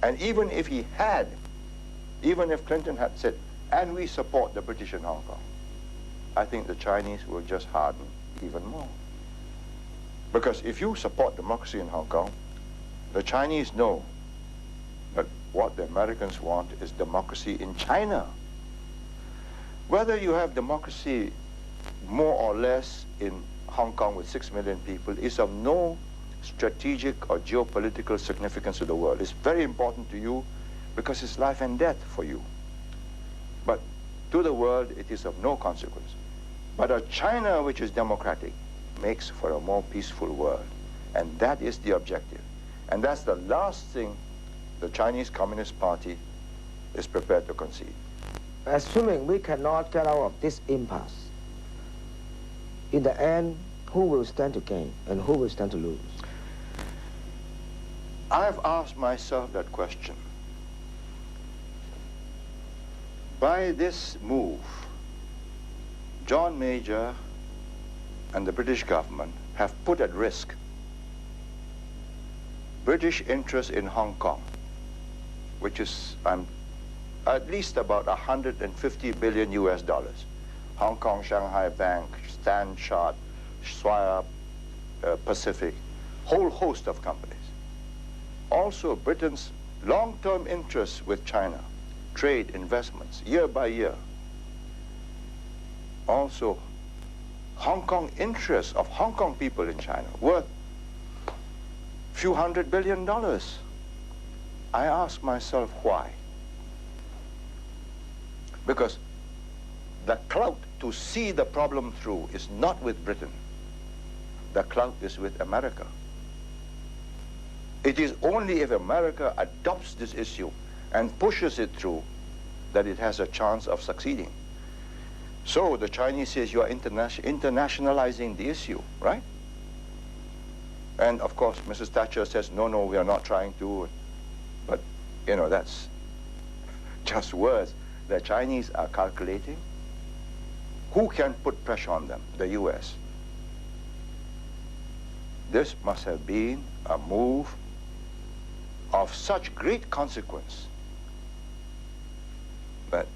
And even if he had, even if Clinton had said, and we support the British in Hong Kong, I think the Chinese will just harden even more. Because if you support democracy in Hong Kong, the Chinese know that what the Americans want is democracy in China. Whether you have democracy more or less in Hong Kong with 6 million people is of no strategic or geopolitical significance to the world. It's very important to you because it's life and death for you. But to the world, it is of no consequence. But a China which is democratic makes for a more peaceful world. And that is the objective. And that's the last thing the Chinese Communist Party is prepared to concede. Assuming we cannot get out of this impasse, in the end, who will stand to gain and who will stand to lose? I've asked myself that question. By this move, John Major and the British government have put at risk British interests in Hong Kong, which is at least about 150 billion US dollars. Hong Kong, Shanghai Bank, Stan Chart, Swire Pacific, whole host of companies. Also Britain's long-term interests with China, trade, investments, year by year. Also Hong Kong interests of Hong Kong people in China worth few $100 billion. I ask myself why. Because the clout to see the problem through is not with Britain. The clout is with America. It is only if America adopts this issue and pushes it through that it has a chance of succeeding. So the Chinese says you are internationalizing the issue, right? And of course, Mrs. Thatcher says, no, we are not trying to. But, you know, that's just words. The Chinese are calculating. Who can put pressure on them? The US. This must have been a move of such great consequence that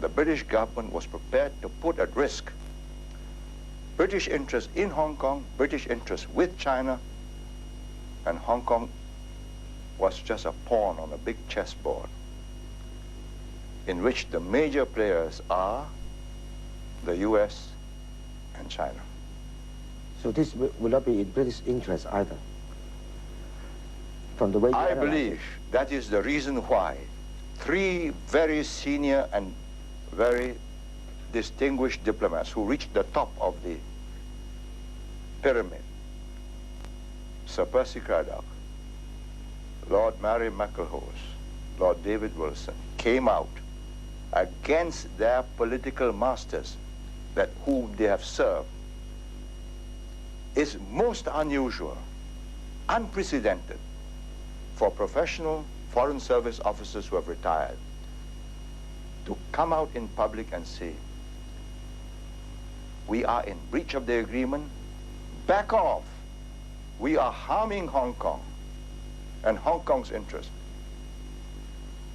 the British government was prepared to put at risk British interests in Hong Kong, British interests with China, and Hong Kong was just a pawn on a big chessboard in which the major players are the US and China. So this will not be in British interest either? From the way you I analyze believe that is the reason why 3 very senior and very distinguished diplomats who reached the top of the pyramid, Sir Percy Craddock, Lord Mary McIlhose, Lord David Wilson, came out against their political masters that whom they have served. Is most unusual, unprecedented for professional foreign service officers who have retired to come out in public and say, we are in breach of the agreement, back off. We are harming Hong Kong and Hong Kong's interest.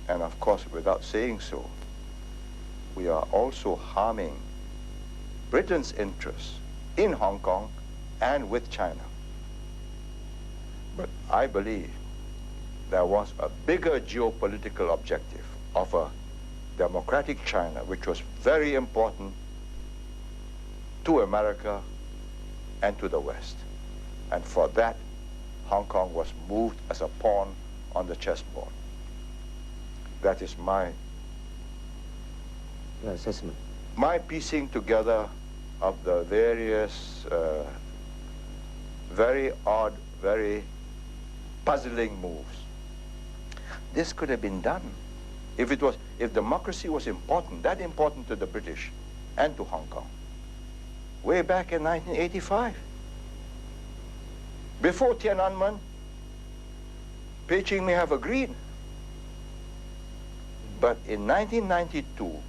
And of course, without saying so, we are also harming Britain's interests in Hong Kong and with China. But I believe there was a bigger geopolitical objective of a democratic China, which was very important to America and to the West. And for that, Hong Kong was moved as a pawn on the chessboard. That is my assessment. My piecing together of the various very odd, very puzzling moves. This could have been done if democracy was important, that important to the British and to Hong Kong, way back in 1985. Before Tiananmen, Beijing may have agreed. But in 1992,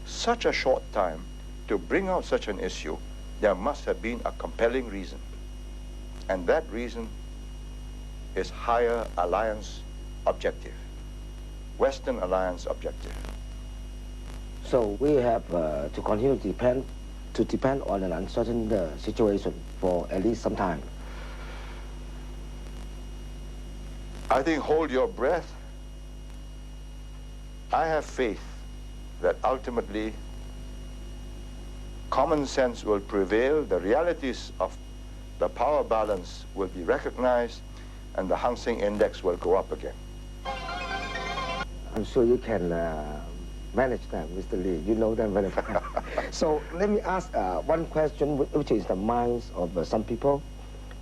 such a short time to bring out such an issue, there must have been a compelling reason. And that reason his higher alliance objective, Western alliance objective. So we have to continue to depend on an uncertain situation for at least some time. I think hold your breath. I have faith that ultimately common sense will prevail, the realities of the power balance will be recognized, and the Hang Seng Index will go up again. I'm sure you can manage that, Mr. Lee. You know them very well. So let me ask one question, which is the minds of some people.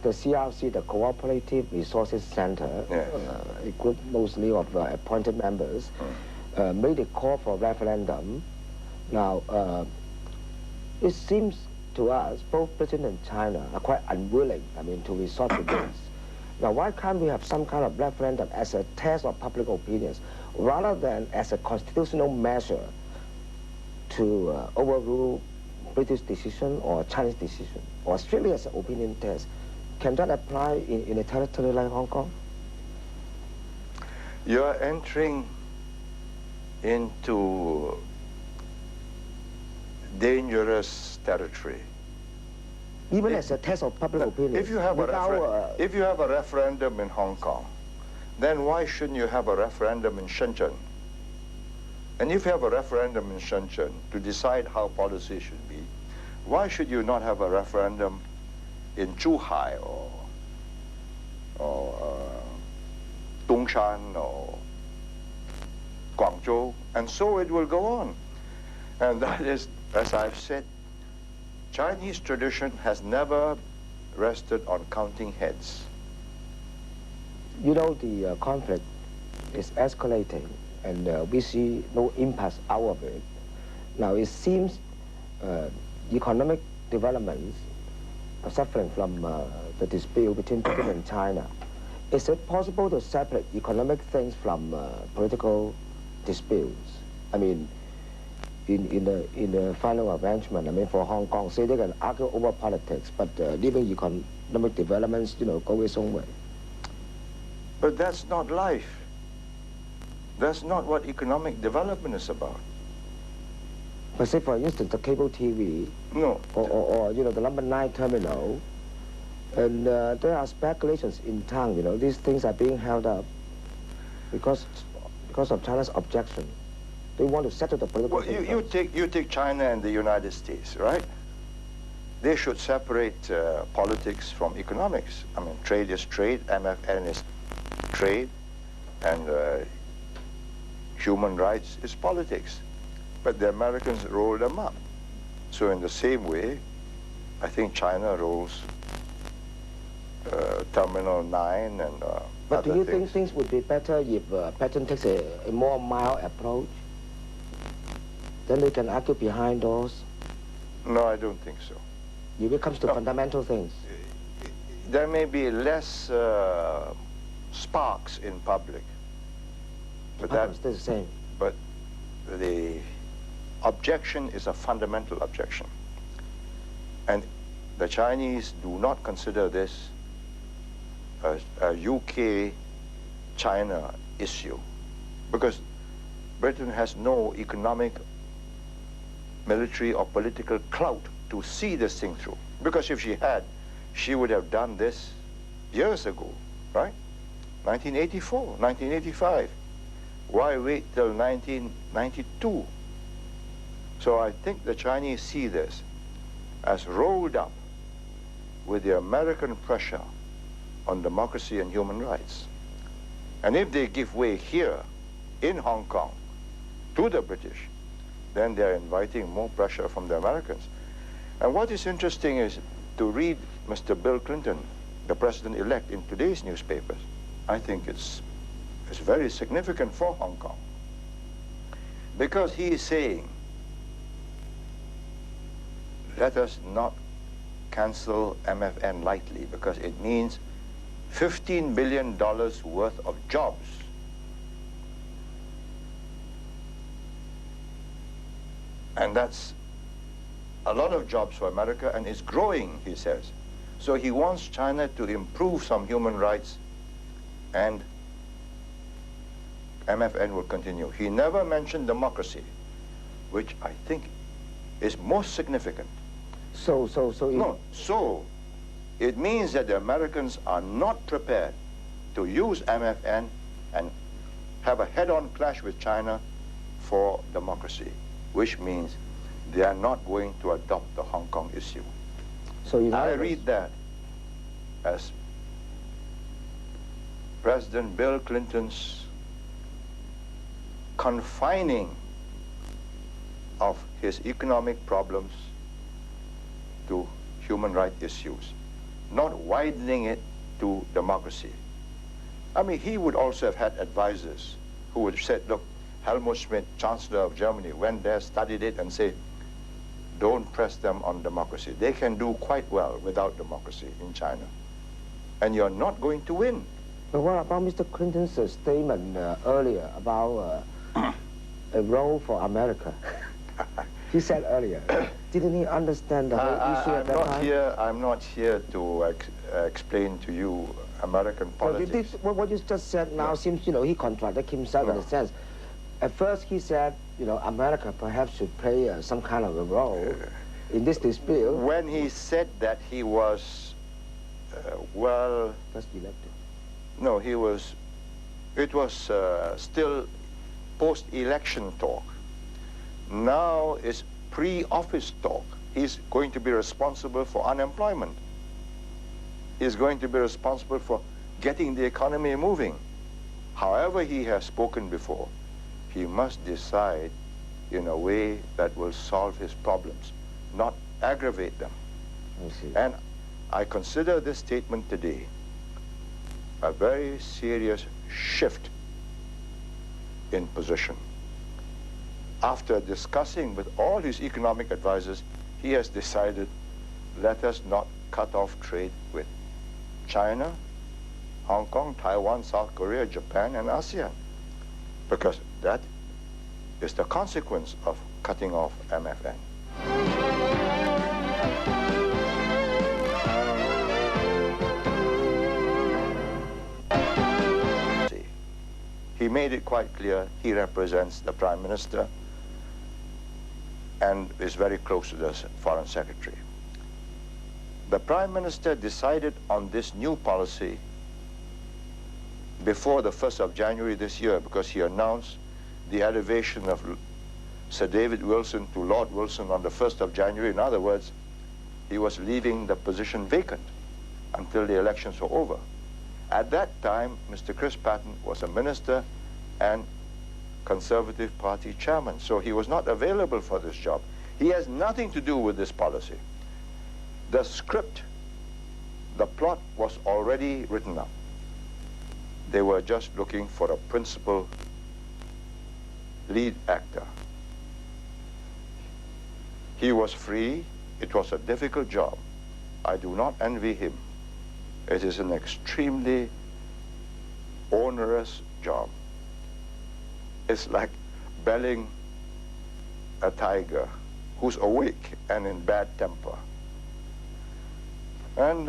The CRC, the Cooperative Resources Center, yes. A group mostly of appointed members, made a call for referendum. Now, it seems to us both Britain and China are quite unwilling, to resort to this. Now, why can't we have some kind of referendum as a test of public opinions, rather than as a constitutional measure to overrule British decision or Chinese decision, or strictly as an opinion test? Can that apply in a territory like Hong Kong? You're entering into dangerous territory. Even as a test of public opinion. If you have a referendum in Hong Kong, then why shouldn't you have a referendum in Shenzhen? And if you have a referendum in Shenzhen to decide how policy should be, why should you not have a referendum in Zhuhai or Dongshan or Guangzhou? And so it will go on. And that is, as I've said, Chinese tradition has never rested on counting heads. You know, the conflict is escalating, and we see no impasse out of it. Now, it seems economic developments are suffering from the dispute between Britain and China. Is it possible to separate economic things from political disputes? I mean, in the final arrangement, for Hong Kong, say they can argue over politics, but leaving economic developments, go its own way. But that's not life. That's not what economic development is about. But say, for instance, the cable TV, no, or the number 9 terminal, and there are speculations in town, these things are being held up because of China's objection. They want to settle the political thing. You take China and the United States, right? They should separate politics from economics. Trade is trade, MFN is trade, and human rights is politics. But the Americans roll them up. So in the same way, I think China rolls Terminal 9 and But do you things. think things would be better if Patton takes a more mild approach? Then they can argue behind doors? No, I don't think so. If it comes to fundamental things? There may be less sparks in public. But that's the same. But the objection is a fundamental objection. And the Chinese do not consider this a UK-China issue, because Britain has no economic, military or political clout to see this thing through. Because if she had, she would have done this years ago, right? 1984, 1985. Why wait till 1992? So I think the Chinese see this as rolled up with the American pressure on democracy and human rights. And if they give way here in Hong Kong to the British, then they're inviting more pressure from the Americans. And what is interesting is to read Mr. Bill Clinton, the president-elect, in today's newspapers. I think it's very significant for Hong Kong, because he is saying, let us not cancel MFN lightly, because it means $15 billion worth of jobs. And that's a lot of jobs for America, and it's growing, he says. So he wants China to improve some human rights and MFN will continue. He never mentioned democracy, which I think is most significant. So it means that the Americans are not prepared to use MFN and have a head-on clash with China for democracy, which means they are not going to adopt the Hong Kong issue. So I read that as President Bill Clinton's confining of his economic problems to human rights issues, not widening it to democracy. I mean, he would also have had advisors who would have said, look, Helmut Schmidt, Chancellor of Germany, went there, studied it, and said, don't press them on democracy. They can do quite well without democracy in China. And you're not going to win. But what about Mr. Clinton's statement earlier about a role for America? He said earlier, didn't he understand the whole issue at that time? I'm not here to explain to you American politics. What you just said now seems, he contradicted himself in a sense. At first he said, America perhaps should play some kind of a role in this dispute. When he said that, he was, First elected. No, it was still post-election talk. Now it's pre-office talk. He's going to be responsible for unemployment. He's going to be responsible for getting the economy moving. However he has spoken before, he must decide in a way that will solve his problems, not aggravate them. I see. And I consider this statement today a very serious shift in position. After discussing with all his economic advisors, he has decided, let us not cut off trade with China, Hong Kong, Taiwan, South Korea, Japan, and ASEAN, because that is the consequence of cutting off MFN. He made it quite clear he represents the Prime Minister and is very close to the Foreign Secretary. The Prime Minister decided on this new policy before the 1st of January this year, because he announced the elevation of Sir David Wilson to Lord Wilson on the 1st of January. In other words, he was leaving the position vacant until the elections were over. At that time, Mr. Chris Patten was a minister and Conservative Party chairman, so he was not available for this job. He has nothing to do with this policy. The script, the plot was already written up. They were just looking for a principal lead actor. He was free. It was a difficult job. I do not envy him. It is an extremely onerous job. It's like belling a tiger who's awake and in bad temper. And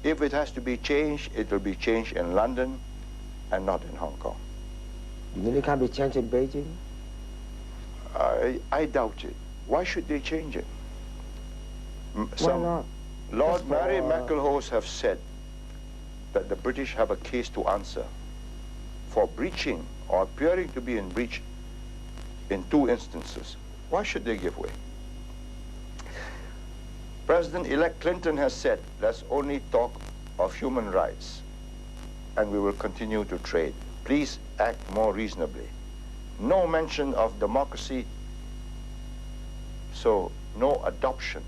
if it has to be changed, it will be changed in London and not in Hong Kong. You mean it can't be changed in Beijing? I doubt it. Why should they change it? Why not? Lord Mary McIlhose have said that the British have a case to answer for breaching or appearing to be in breach in 2 instances. Why should they give way? President-elect Clinton has said, let's only talk of human rights and we will continue to trade. Please act more reasonably. No mention of democracy, so no adoption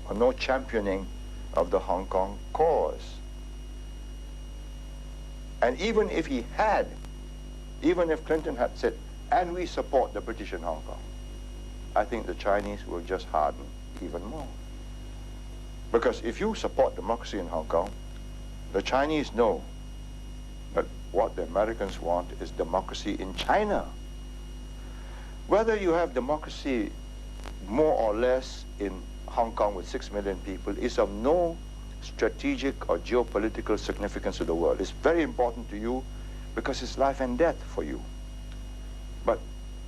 or no championing of the Hong Kong cause. And even if he had, even if Clinton had said, and we support the British in Hong Kong, I think the Chinese will just harden even more. Because if you support democracy in Hong Kong, the Chinese know that what the Americans want is democracy in China. Whether you have democracy more or less in Hong Kong with 6 million people is of no strategic or geopolitical significance to the world. It's very important to you because it's life and death for you. But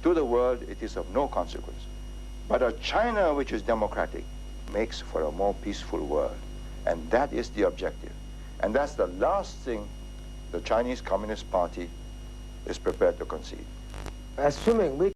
to the world, it is of no consequence. But a China which is democratic makes for a more peaceful world. And that is the objective. And that's the last thing the Chinese Communist Party is prepared to concede. Assuming we